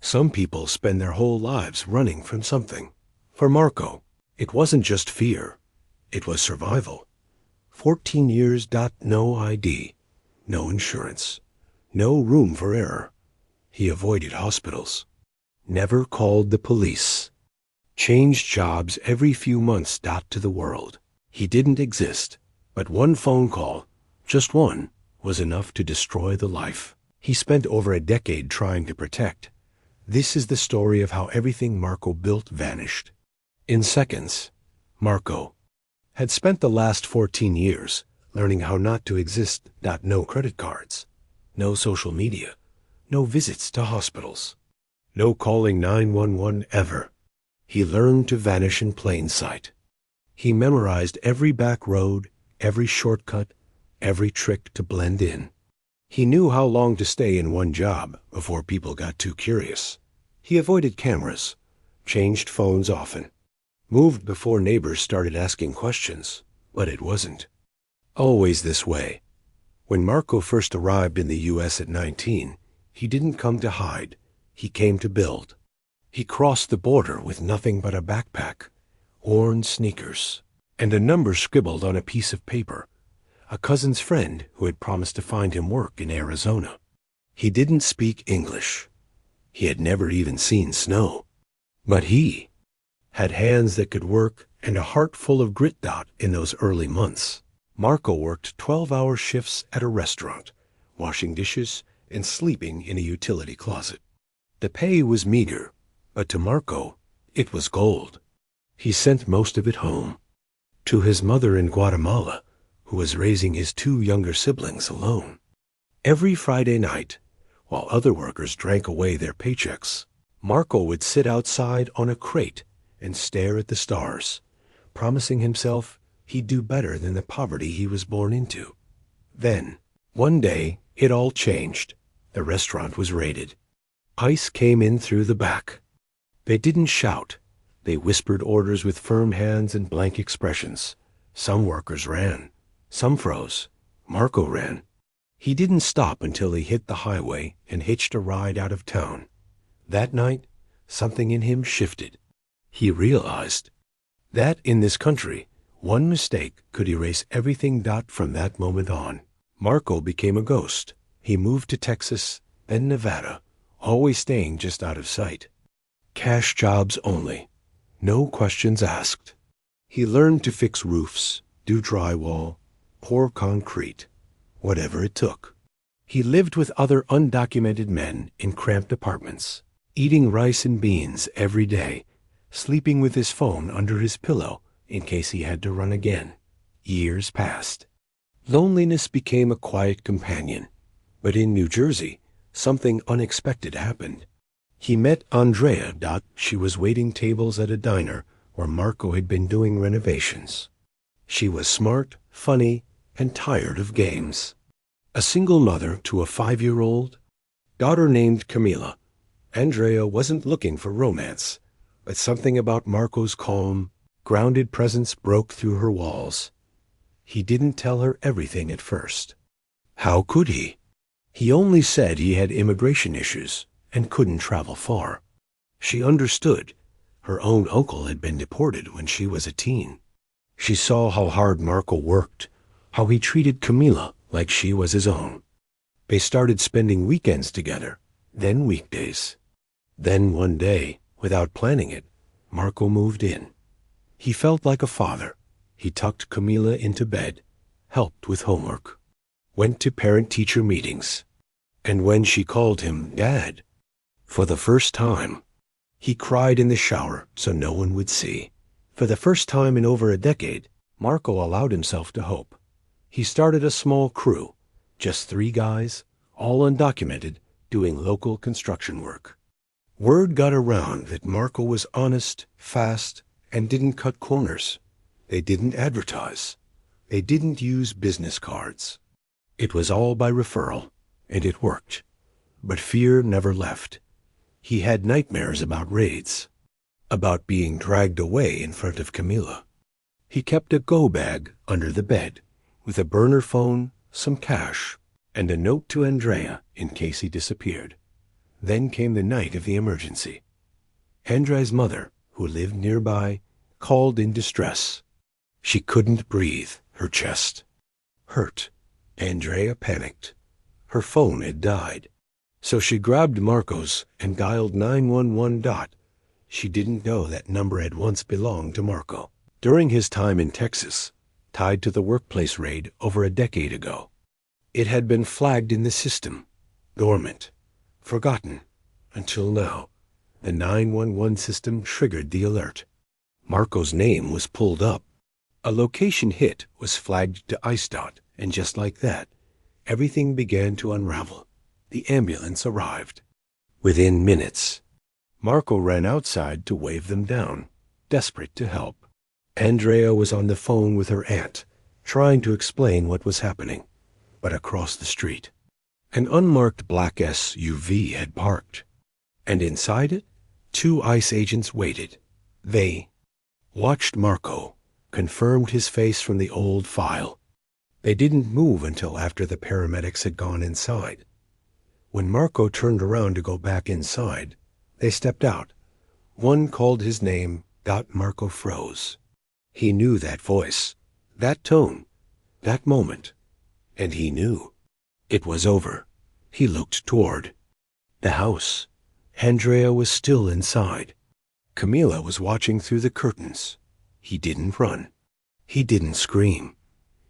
Some people spend their whole lives running from something. For Marco, it wasn't just fear. It was survival. 14 years. No ID, no insurance, no room for error. He avoided hospitals, never called the police, changed jobs every few months. To the world. He didn't exist, but one phone call, just one, was enough to destroy the life he spent over a decade trying to protect. This is the story of how everything Marco built vanished. In seconds, Marco had spent the last 14 years learning how not to exist. No credit cards, no social media, no visits to hospitals, no calling 911 ever. He learned to vanish in plain sight. He memorized every back road, every shortcut, every trick to blend in. He knew how long to stay in one job before people got too curious. He avoided cameras, changed phones often, moved before neighbors started asking questions, but it wasn't always this way. When Marco first arrived in the U.S. at 19, he didn't come to hide. He came to build. He crossed the border with nothing but a backpack, worn sneakers, and a number scribbled on a piece of paper. A cousin's friend who had promised to find him work in Arizona. He didn't speak English. He had never even seen snow. But he had hands that could work and a heart full of grit. In those early months, Marco worked 12-hour shifts at a restaurant, washing dishes and sleeping in a utility closet. The pay was meager, but to Marco, it was gold. He sent most of it home, to his mother in Guatemala, who was raising his 2 younger siblings alone. Every Friday night, while other workers drank away their paychecks, Marco would sit outside on a crate and stare at the stars, promising himself he'd do better than the poverty he was born into. Then, one day, it all changed. The restaurant was raided. ICE came in through the back. They didn't shout. They whispered orders with firm hands and blank expressions. Some workers ran. Some froze. Marco ran. He didn't stop until he hit the highway and hitched a ride out of town. That night, something in him shifted. He realized that in this country, one mistake could erase everything. From that moment on, Marco became a ghost. He moved to Texas, then Nevada, always staying just out of sight. Cash jobs only. No questions asked. He learned to fix roofs, do drywall, pour concrete, whatever it took. He lived with other undocumented men in cramped apartments, eating rice and beans every day, sleeping with his phone under his pillow in case he had to run again. Years passed. Loneliness became a quiet companion. But in New Jersey, something unexpected happened. He met Andrea. She was waiting tables at a diner where Marco had been doing renovations. She was smart, funny, and tired of games. A single mother to a 5-year-old daughter named Camila. Andrea wasn't looking for romance, but something about Marco's calm, grounded presence broke through her walls. He didn't tell her everything at first. How could he? He only said he had immigration issues and couldn't travel far. She understood. Her own uncle had been deported when she was a teen. She saw how hard Marco worked, how he treated Camila like she was his own. They started spending weekends together, then weekdays. Then one day, without planning it, Marco moved in. He felt like a father. He tucked Camila into bed, helped with homework, went to parent-teacher meetings. And when she called him Dad, for the first time, he cried in the shower so no one would see. For the first time in over a decade, Marco allowed himself to hope. He started a small crew, just 3 guys, all undocumented, doing local construction work. Word got around that Marco was honest, fast, and didn't cut corners. They didn't advertise. They didn't use business cards. It was all by referral, and it worked. But fear never left. He had nightmares about raids, about being dragged away in front of Camila. He kept a go bag under the bed, with a burner phone, some cash, and a note to Andrea in case he disappeared. Then came the night of the emergency. Andrea's mother, who lived nearby, called in distress. She couldn't breathe, her chest hurt. Andrea panicked. Her phone had died. So she grabbed Marco's and dialed 911. She didn't know that number had once belonged to Marco. During his time in Texas, tied to the workplace raid over a decade ago, it had been flagged in the system, dormant, forgotten, until now. The 911 system triggered the alert. Marco's name was pulled up. A location hit was flagged to ICEDOT, and just like that, everything began to unravel. The ambulance arrived. Within minutes, Marco ran outside to wave them down, desperate to help. Andrea was on the phone with her aunt, trying to explain what was happening. But across the street, an unmarked black SUV had parked, and inside it, 2 ICE agents waited. They watched Marco, confirmed his face from the old file. They didn't move until after the paramedics had gone inside. When Marco turned around to go back inside, they stepped out. One called his name. Marco froze. He knew that voice, that tone, that moment, and he knew. It was over. He looked toward the house. Andrea was still inside. Camila was watching through the curtains. He didn't run. He didn't scream.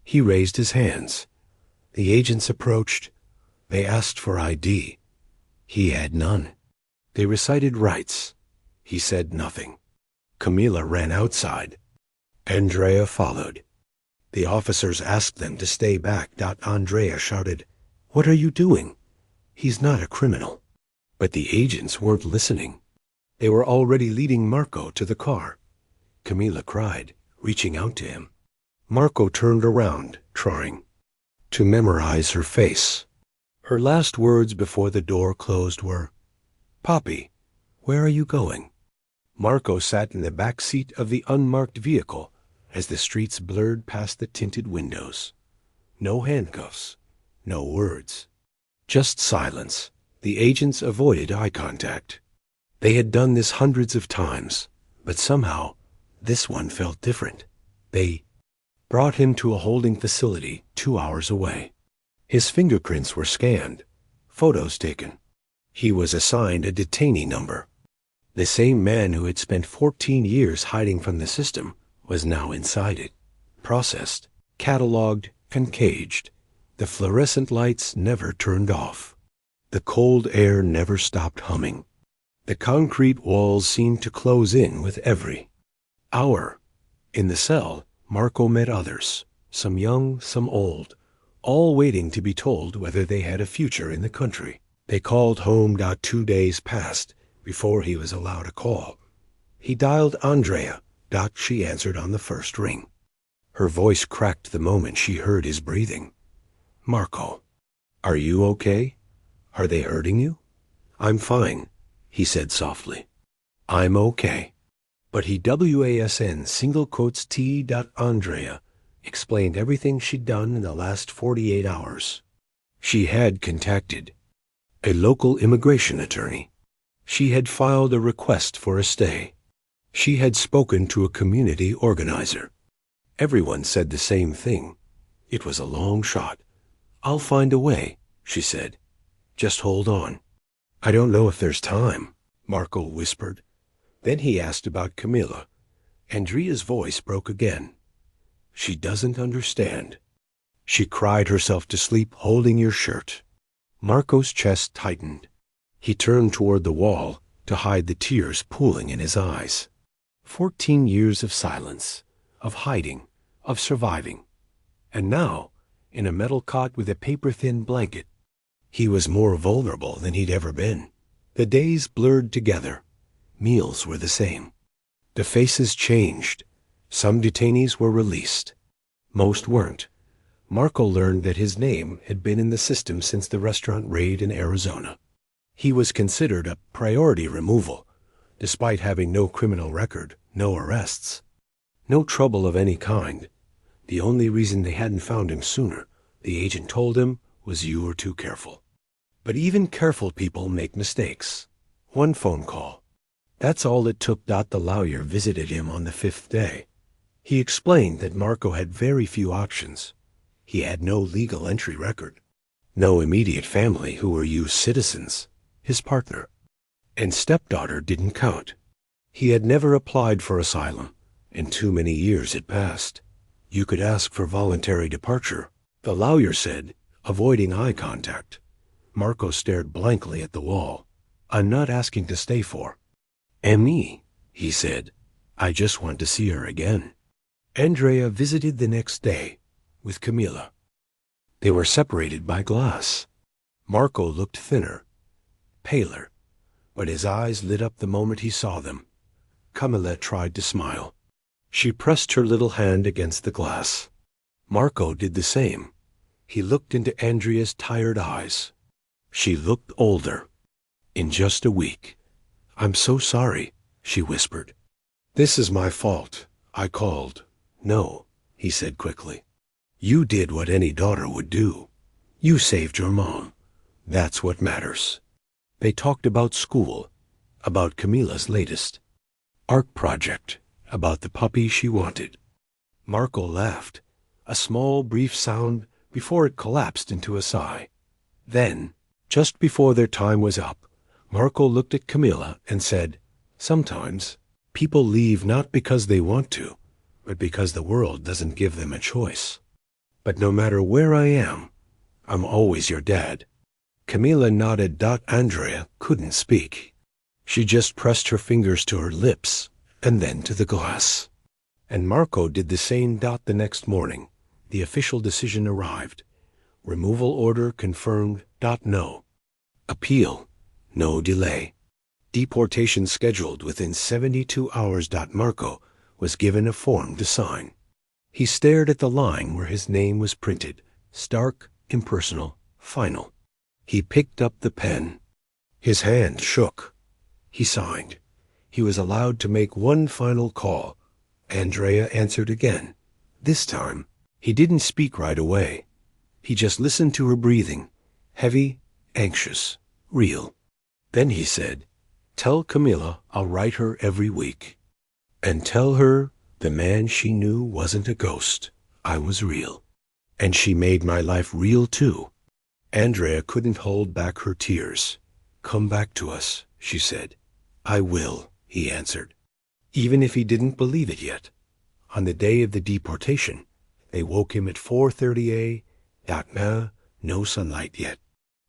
He raised his hands. The agents approached. They asked for ID. He had none. They recited rights. He said nothing. Camila ran outside. Andrea followed. The officers asked them to stay back. Andrea shouted, "What are you doing? He's not a criminal." But the agents weren't listening. They were already leading Marco to the car. Camila cried, reaching out to him. Marco turned around, trying to memorize her face. Her last words before the door closed were, "Papi, where are you going?" Marco sat in the back seat of the unmarked vehicle as the streets blurred past the tinted windows. No handcuffs, no words, just silence. The agents avoided eye contact. They had done this hundreds of times, but somehow this one felt different. They brought him to a holding facility 2 hours away. His fingerprints were scanned, photos taken. He was assigned a detainee number. The same man who had spent 14 years hiding from the system was now inside it, processed, cataloged, and caged. The fluorescent lights never turned off. The cold air never stopped humming. The concrete walls seemed to close in with every hour. In the cell, Marco met others, some young, some old, all waiting to be told whether they had a future in the country. They called home. 2 days passed before he was allowed a call. He dialed Andrea. She answered on the first ring. Her voice cracked the moment she heard his breathing. "Marco, are you okay? Are they hurting you?" "I'm fine," he said softly. "I'm okay." But he WASN single quotes T. Andrea explained everything she'd done in the last 48 hours. She had contacted a local immigration attorney. She had filed a request for a stay. She had spoken to a community organizer. Everyone said the same thing. It was a long shot. "I'll find a way," she said. "Just hold on." "I don't know if there's time," Marco whispered. Then he asked about Camila. Andrea's voice broke again. "She doesn't understand. She cried herself to sleep holding your shirt." Marco's chest tightened. He turned toward the wall to hide the tears pooling in his eyes. 14 years of silence, of hiding, of surviving. And now, in a metal cot with a paper-thin blanket, he was more vulnerable than he'd ever been. The days blurred together. Meals were the same. The faces changed. Some detainees were released. Most weren't. Marco learned that his name had been in the system since the restaurant raid in Arizona. He was considered a priority removal, despite having no criminal record, no arrests, no trouble of any kind. The only reason they hadn't found him sooner, the agent told him, was you were too careful. But even careful people make mistakes. One phone call. That's all it took. The lawyer visited him on the fifth day. He explained that Marco had very few options. He had no legal entry record, no immediate family who were U.S. citizens, his partner, and stepdaughter didn't count. He had never applied for asylum, and too many years had passed. You could ask for voluntary departure, the lawyer said, avoiding eye contact. Marco stared blankly at the wall. I'm not asking to stay for me, he said. I just want to see her again. Andrea visited the next day with Camilla. They were separated by glass. Marco looked thinner, paler, but his eyes lit up the moment he saw them. Camilla tried to smile. She pressed her little hand against the glass. Marco did the same. He looked into Andrea's tired eyes. She looked older. In just a week. I'm so sorry, she whispered. This is my fault. I called. No, he said quickly. You did what any daughter would do. You saved your mom. That's what matters. They talked about school, about Camilla's latest art project, about the puppy she wanted. Marco laughed, a small, brief sound before it collapsed into a sigh. Then, just before their time was up, Marco looked at Camilla and said, sometimes people leave not because they want to, but because the world doesn't give them a choice. But no matter where I am, I'm always your dad. Camilla nodded. Andrea couldn't speak. She just pressed her fingers to her lips and then to the glass. And Marco did the same. The next morning, the official decision arrived. Removal order confirmed. No appeal, no delay. Deportation scheduled within 72 hours. Marco was given a form to sign. He stared at the line where his name was printed, stark, impersonal, final. He picked up the pen. His hand shook. He signed. He was allowed to make one final call. Andrea answered again. This time, he didn't speak right away. He just listened to her breathing, heavy, anxious, real. Then he said, tell Camilla I'll write her every week. And tell her the man she knew wasn't a ghost. I was real. And she made my life real too. Andrea couldn't hold back her tears. Come back to us, she said. I will, he answered. Even if he didn't believe it yet. On the day of the deportation, they woke him at 4:30 a.m. No sunlight yet.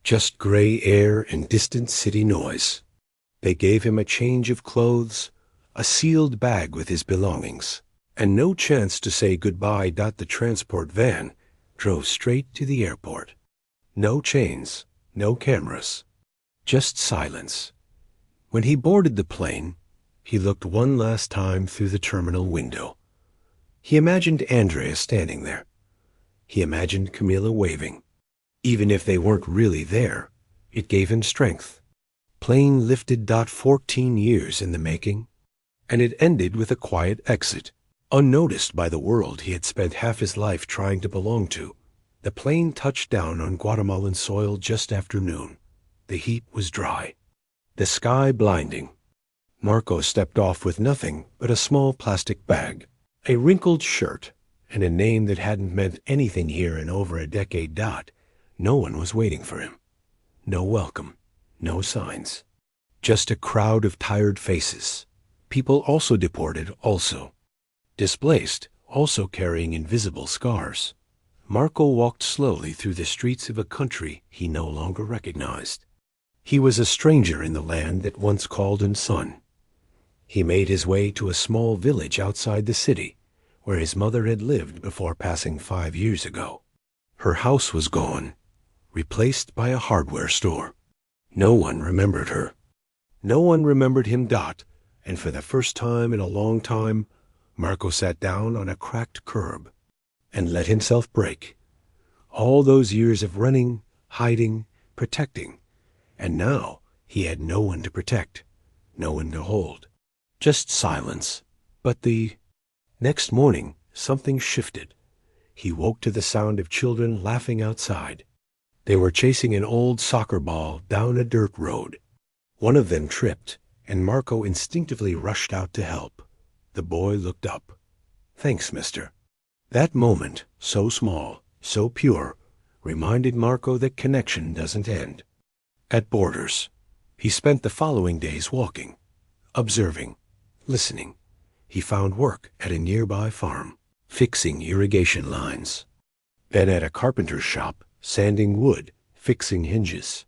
Just gray air and distant city noise. They gave him a change of clothes, a sealed bag with his belongings, and no chance to say goodbye. The transport van drove straight to the airport. No chains, no cameras, just silence. When he boarded the plane, he looked one last time through the terminal window. He imagined Andrea standing there. He imagined Camilla waving. Even if they weren't really there, it gave him strength. Plane lifted. 14 years in the making. And it ended with a quiet exit, unnoticed by the world he had spent half his life trying to belong to. The plane touched down on Guatemalan soil just after noon. The heat was dry, the sky blinding. Marco stepped off with nothing but a small plastic bag, a wrinkled shirt, and a name that hadn't meant anything here in over a decade. No one was waiting for him. No welcome, no signs. Just a crowd of tired faces. People also deported, also displaced, also carrying invisible scars. Marco walked slowly through the streets of a country he no longer recognized. He was a stranger in the land that once called him son. He made his way to a small village outside the city, where his mother had lived before passing 5 years ago. Her house was gone, replaced by a hardware store. No one remembered her. No one remembered him. And for the first time in a long time, Marco sat down on a cracked curb and let himself break. All those years of running, hiding, protecting, and now he had no one to protect, no one to hold. Just silence. But the next morning, something shifted. He woke to the sound of children laughing outside. They were chasing an old soccer ball down a dirt road. One of them tripped, and Marco instinctively rushed out to help. The boy looked up. "Thanks, mister." That moment, so small, so pure, reminded Marco that connection doesn't end. At Borders, he spent the following days walking, observing, listening. He found work at a nearby farm, fixing irrigation lines. Then at a carpenter's shop, sanding wood, fixing hinges.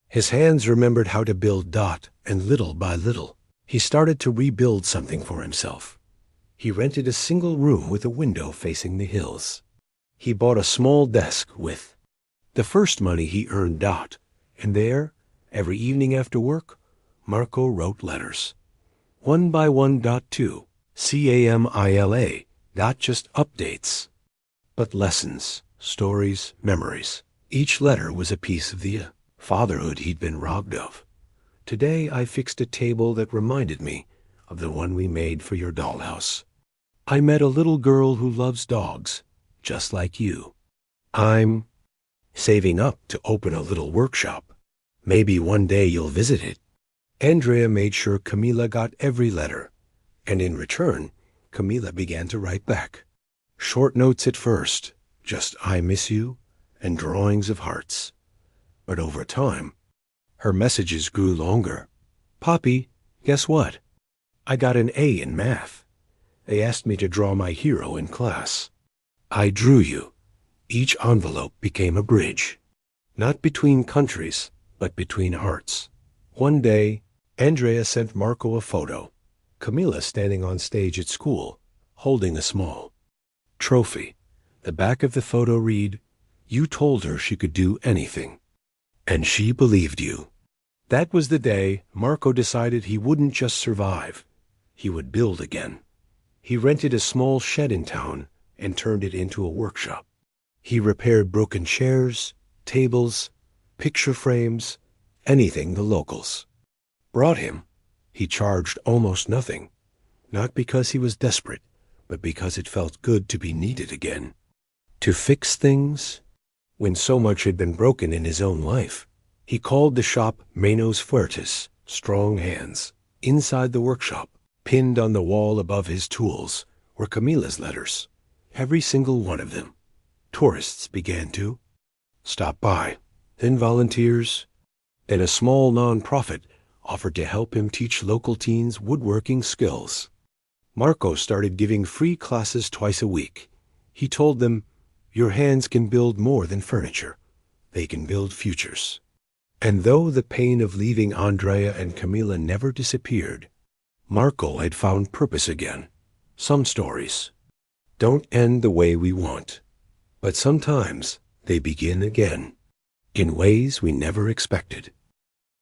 His hands remembered how to build dot, and little by little, he started to rebuild something for himself. He rented a single room with a window facing the hills. He bought a small desk with the first money he earned dot, and there, every evening after work, Marco wrote letters. One by one dot to CAMILA, not just updates, but lessons, stories, memories. Each letter was a piece of the fatherhood he'd been robbed of. Today I fixed a table that reminded me of the one we made for your dollhouse. I met a little girl who loves dogs, just like you. I'm saving up to open a little workshop. Maybe one day you'll visit it. Andrea made sure Camila got every letter, and in return, Camila began to write back. Short notes at first, just "I miss you," and drawings of hearts. But over time, her messages grew longer. "Poppy, guess what? I got an A in math. They asked me to draw my hero in class. I drew you." Each envelope became a bridge, not between countries, but between hearts. One day, Andrea sent Marco a photo. Camila standing on stage at school, holding a small trophy. The back of the photo read, "You told her she could do anything, and she believed you." That was the day Marco decided he wouldn't just survive, he would build again. He rented a small shed in town and turned it into a workshop. He repaired broken chairs, tables, picture frames, anything the locals brought him. He charged almost nothing, not because he was desperate, but because it felt good to be needed again. To fix things, when so much had been broken in his own life. He called the shop Manos Fuertes, strong hands. Inside the workshop, pinned on the wall above his tools, were Camila's letters, every single one of them. Tourists began to stop by, then volunteers, then a small non-profit offered to help him teach local teens woodworking skills. Marco started giving free classes twice a week. He told them, "Your hands can build more than furniture. They can build futures." And though the pain of leaving Andrea and Camila never disappeared, Marco had found purpose again. Some stories don't end the way we want, but sometimes they begin again, in ways we never expected.